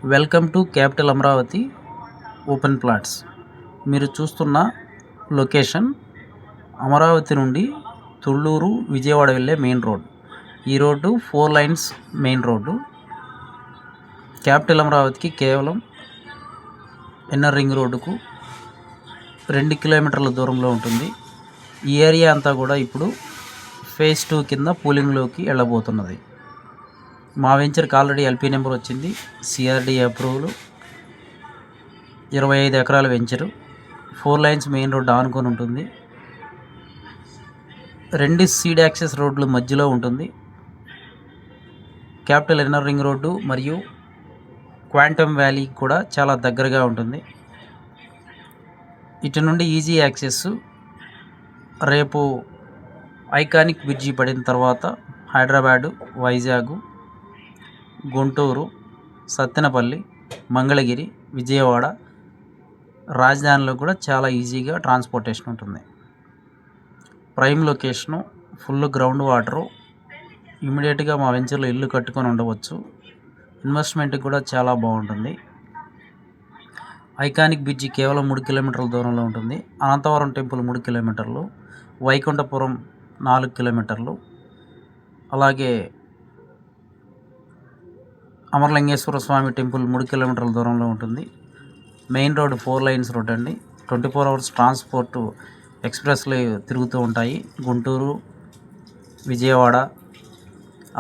Welcome to capital Amaravati open plots. మీరు చూస్తున్న location Amaravati నుండి తుళ్ళూరు విజయవాడ వెళ్ళే మెయిన్ రోడ్. ఈ road 4 lines main road. Capital అమరావతికి కేవలం ఇన్నర్ రింగ్ రోడ్డుకు 2 కిలోమీటర్ల దూరంలో ఉంటుంది. ఈ ఏరియా అంతా కూడా ఇప్పుడు ఫేజ్ 2 కింద పూలింగ్లోకి వెళ్ళబోతున్నది. మా వెంచర్కి ఆల్రెడీ ఎల్పీ నెంబర్ వచ్చింది. CRD approval. 25 ఎకరాల వెంచరు. 4 లైన్స్ మెయిన్ రోడ్డు ఆనుకొని ఉంటుంది. 2 సీడ్ యాక్సెస్ రోడ్లు మధ్యలో ఉంటుంది. క్యాపిటల్ ఇన్నర్ రింగ్ రోడ్డు మరియు క్వాంటమ్ వ్యాలీ కూడా చాలా దగ్గరగా ఉంటుంది. ఇటు నుండి ఈజీ యాక్సెస్. రేపు ఐకానిక్ బ్రిడ్జి పడిన తర్వాత హైదరాబాదు, వైజాగ్, గుంటూరు, సత్తెనపల్లి, మంగళగిరి, విజయవాడ రాజధానిలో కూడా చాలా ఈజీగా ట్రాన్స్పోర్టేషన్ ఉంటుంది. Prime location, full ground water. ఇమీడియట్గా మా వెంచర్లో ఇల్లు కట్టుకొని ఉండవచ్చు. ఇన్వెస్ట్మెంట్కి కూడా చాలా బాగుంటుంది. ఐకానిక్ బ్రిడ్జి కేవలం 3 కిలోమీటర్ల దూరంలో ఉంటుంది. అనంతవరం టెంపుల్ 3 కిలోమీటర్లు, వైకుంఠపురం 4 కిలోమీటర్లు, అలాగే అమరలింగేశ్వర స్వామి టెంపుల్ 3 కిలోమీటర్ల దూరంలో ఉంటుంది. మెయిన్ రోడ్ 4 లైన్స్ రోడ్ అండి. 24 అవర్స్ ట్రాన్స్పోర్టు ఎక్స్ప్రెస్లు తిరుగుతూ ఉంటాయి. గుంటూరు, విజయవాడ,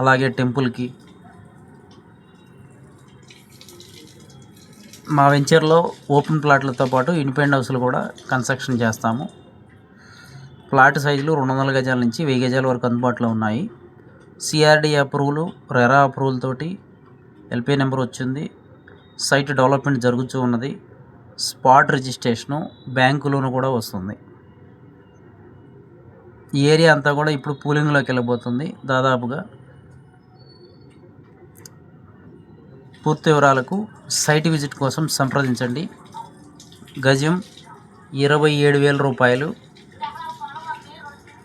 అలాగే టెంపుల్కి. మా వెంచర్లో ఓపెన్ ప్లాట్లతో పాటు ఇండిపెండెంట్ హౌస్లు కూడా కన్స్ట్రక్షన్ చేస్తాము. ప్లాట్ సైజులు 200 గజాల నుంచి 1000 గజాల వరకు అందుబాటులో ఉన్నాయి. సిఆర్డి అప్రూవల్, రెరా అప్రూవల్ తోటి ఎల్పీ నెంబర్ వచ్చింది. సైట్ డెవలప్మెంట్ జరుగుతూ ఉన్నది. స్పాట్ రిజిస్ట్రేషను, బ్యాంకు లోను కూడా వస్తుంది. ఈ ఏరియా అంతా కూడా ఇప్పుడు పూలింగ్లోకి వెళ్ళబోతుంది దాదాపుగా. పూర్తి వివరాలకు సైట్ విజిట్ కోసం సంప్రదించండి. గజం 27,000 రూపాయలు.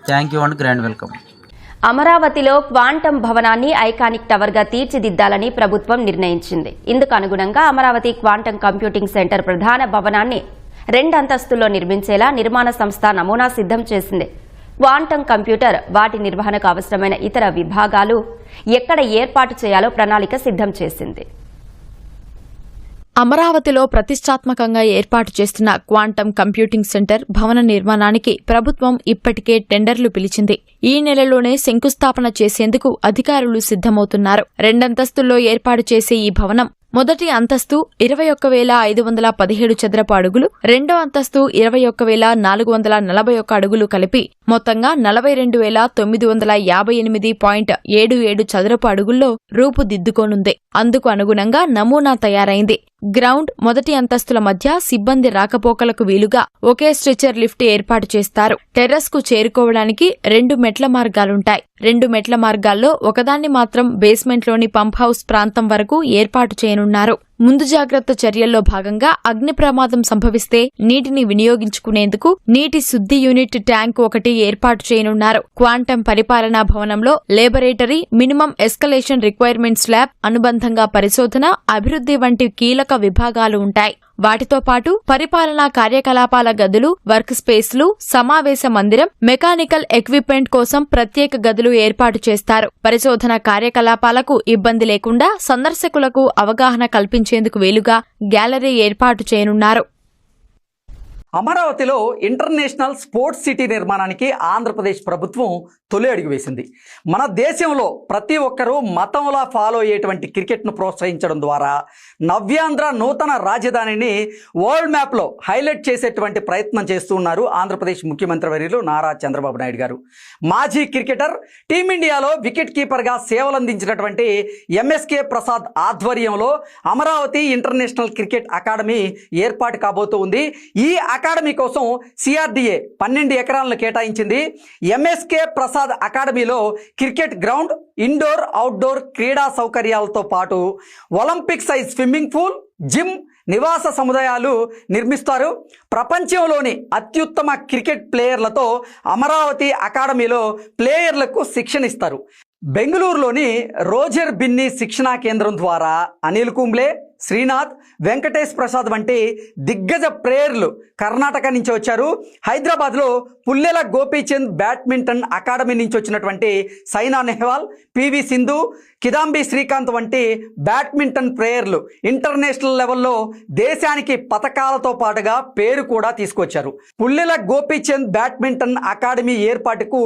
Thank you and grand welcome. అమరావతిలో క్వాంటమ్ భవనాన్ని ఐకానిక్ టవర్గా తీర్చిదిద్దాలని ప్రభుత్వం నిర్ణయించింది. ఇందుకు అనుగుణంగా అమరావతి క్వాంటమ్ కంప్యూటింగ్ సెంటర్ ప్రధాన భవనాన్ని 2 అంతస్తుల్లో నిర్మించేలా నిర్మాణ సంస్థ నమూనా సిద్ధం చేసింది. క్వాంటమ్ కంప్యూటర్, వాటి నిర్వహణకు అవసరమైన ఇతర విభాగాలు ఎక్కడ ఏర్పాటు చేయాలో ప్రణాళిక సిద్ధం చేసింది. అమరావతిలో ప్రతిష్టాత్మకంగా ఏర్పాటు చేస్తున్న క్వాంటమ్ కంప్యూటింగ్ సెంటర్ భవన నిర్మాణానికి ప్రభుత్వం ఇప్పటికే టెండర్లు పిలిచింది. ఈ నెలలోనే శంకుస్థాపన చేసేందుకు అధికారులు సిద్ధమవుతున్నారు. 2 అంతస్తుల్లో ఏర్పాటు చేసే ఈ భవనం మొదటి అంతస్తు 21,517 చదరపు అడుగులు, రెండో అంతస్తు 21,441 అడుగులు కలిపి మొత్తంగా 42,958.77 చదరపు అడుగుల్లో రూపుదిద్దుకోనుంది. అందుకు అనుగుణంగా నమూనా తయారైంది. గ్రౌండ్, మొదటి అంతస్తుల మధ్య సిబ్బంది రాకపోకలకు వీలుగా ఒకే స్ట్రెచర్ లిఫ్ట్ ఏర్పాటు చేస్తారు. టెర్రస్ కు చేరుకోవడానికి 2 మెట్ల మార్గాలుంటాయి. 2 మెట్ల మార్గాల్లో ఒకదాన్ని మాత్రం బేస్మెంట్లోని పంప్ హౌస్ ప్రాంతం వరకు ఏర్పాటు చేయనున్నారు. ముందు జాగ్రత్త చర్యల్లో భాగంగా అగ్ని ప్రమాదం సంభవిస్తే నీటిని వినియోగించుకునేందుకు నీటి శుద్ధి యూనిట్ ట్యాంక్ ఒకటి ఏర్పాటు చేయనున్నారు. క్వాంటమ్ పరిపాలనా భవనంలో laboratory, minimum escalation requirements lab, అనుబంధంగా పరిశోధన, అభివృద్ధి వంటి కీలక విభాగాలు ఉంటాయి. వాటితో పాటు పరిపాలనా కార్యకలాపాల గదులు, వర్క్ స్పేస్లు, సమావేశ మందిరం, మెకానికల్ ఎక్విప్మెంట్ కోసం ప్రత్యేక గదులు ఏర్పాటు చేస్తారు. పరిశోధన కార్యకలాపాలకు ఇబ్బంది లేకుండా సందర్శకులకు అవగాహన కల్పించేందుకు వీలుగా గ్యాలరీ ఏర్పాటు చేయనున్నారు. అమరావతిలో ఇంటర్నేషనల్ స్పోర్ట్స్ సిటీ నిర్మాణానికి ఆంధ్రప్రదేశ్ ప్రభుత్వం తొలి అడుగు వేసింది. మన దేశంలో ప్రతి ఒక్కరూ మతంలా ఫాలో అయ్యేటువంటి క్రికెట్ను ప్రోత్సహించడం ద్వారా నవ్యాంధ్ర నూతన రాజధానిని వరల్డ్ మ్యాప్లో హైలైట్ చేసేటువంటి ప్రయత్నం చేస్తూ ఉన్నారు ఆంధ్రప్రదేశ్ ముఖ్యమంత్రి వర్యులు నారా చంద్రబాబు నాయుడు గారు. మాజీ క్రికెటర్, టీమిండియాలో వికెట్ కీపర్గా సేవలందించినటువంటి ఎంఎస్కే ప్రసాద్ ఆధ్వర్యంలో అమరావతి ఇంటర్నేషనల్ క్రికెట్ అకాడమీ ఏర్పాటు కాబోతూ ఉంది. ఈ అకాడమీ కోసం సిఆర్డిఏ 12 ఎకరాలను కేటాయించింది. ఎంఎస్కే ప్రసాద్ అకాడమీలో క్రికెట్ గ్రౌండ్, ఇండోర్, అవుట్డోర్ క్రీడా సౌకర్యాలతో పాటు Olympic size swimming pool, gym, నివాస సముదాయాలు నిర్మిస్తారు. ప్రపంచంలోని అత్యుత్తమ క్రికెట్ ప్లేయర్లతో అమరావతి అకాడమీలో ప్లేయర్లకు శిక్షణ ఇస్తారు. బెంగళూరులోని రోజర్ బిన్నీ శిక్షణా కేంద్రం ద్వారా అనిల్ కుంబ్లే, శ్రీనాథ్, వెంకటేష్ ప్రసాద్ వంటి దిగ్గజ ప్లేయర్లు కర్ణాటక నుంచి వచ్చారు. హైదరాబాద్లో పుల్లెల గోపీచంద్ బ్యాడ్మింటన్ అకాడమీ నుంచి వచ్చినటువంటి సైనా నెహ్వాల్, పివి సింధు, కిదాంబి శ్రీకాంత్ వంటి బ్యాడ్మింటన్ ప్లేయర్లు ఇంటర్నేషనల్ లెవెల్లో దేశానికి పతకాలతో పాటుగా పేరు కూడా తీసుకొచ్చారు. పుల్లెల గోపీచంద్ బ్యాడ్మింటన్ అకాడమీ ఏర్పాటుకు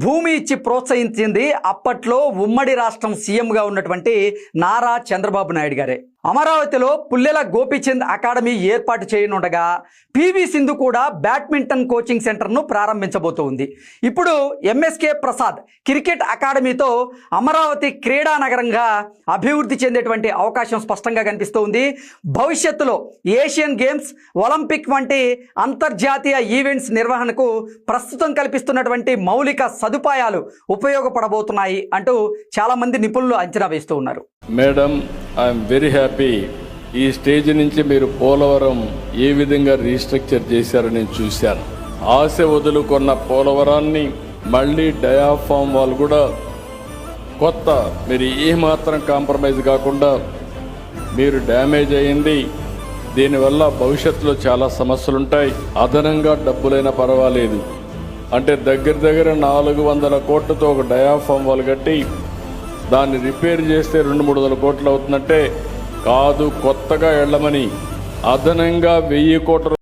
భూమి ఇచ్చి ప్రోత్సహించింది అప్పట్లో ఉమ్మడి రాష్ట్రం సీఎంగా ఉన్నటువంటి నారా చంద్రబాబు నాయుడు గారే. అమరావతిలో పుల్లెల గోపీచంద్ అకాడమీ ఏర్పాటు చేయనుండగా పివి సింధు కూడా బ్యాడ్మింటన్ కోచింగ్ సెంటర్ను ప్రారంభించబోతోంది. ఇప్పుడు ఎంఎస్కే ప్రసాద్ క్రికెట్ అకాడమీతో అమరావతి క్రీడా నగరంగా అభివృద్ధి చెందేటువంటి అవకాశం స్పష్టంగా కనిపిస్తోంది. భవిష్యత్తులో ఏషియన్ గేమ్స్, ఒలింపిక్ వంటి అంతర్జాతీయ ఈవెంట్స్ నిర్వహణకు ప్రస్తుతం కల్పిస్తున్నటువంటి మౌలిక సదుపాయాలు ఉపయోగపడబోతున్నాయి అంటూ చాలామంది నిపుణులు అంచనా వేస్తూ ఉన్నారు. Madam, I'm very happy. ఈ స్టేజ్ నుంచి మీరు పోలవరం ఏ విధంగా రీస్ట్రక్చర్ చేశారని నేను చూశాను. ఆశ వదులుకున్న పోలవరాన్ని మళ్ళీ డయాఫామ్ వాళ్ళు కూడా కొత్త, మీరు ఏమాత్రం కాంప్రమైజ్ కాకుండా మీరు డ్యామేజ్ అయ్యింది. దీనివల్ల భవిష్యత్తులో చాలా సమస్యలు ఉంటాయి. అదనంగా డబ్బులైనా పర్వాలేదు అంటే దగ్గర 400 కోట్లతో ఒక డయాఫామ్ వాళ్ళు కట్టి దాన్ని రిపేర్ చేస్తే 200-300 కోట్లు అవుతుందంటే కాదు, కొత్తగా వెళ్ళమని అదనంగా 1000 కోట్ల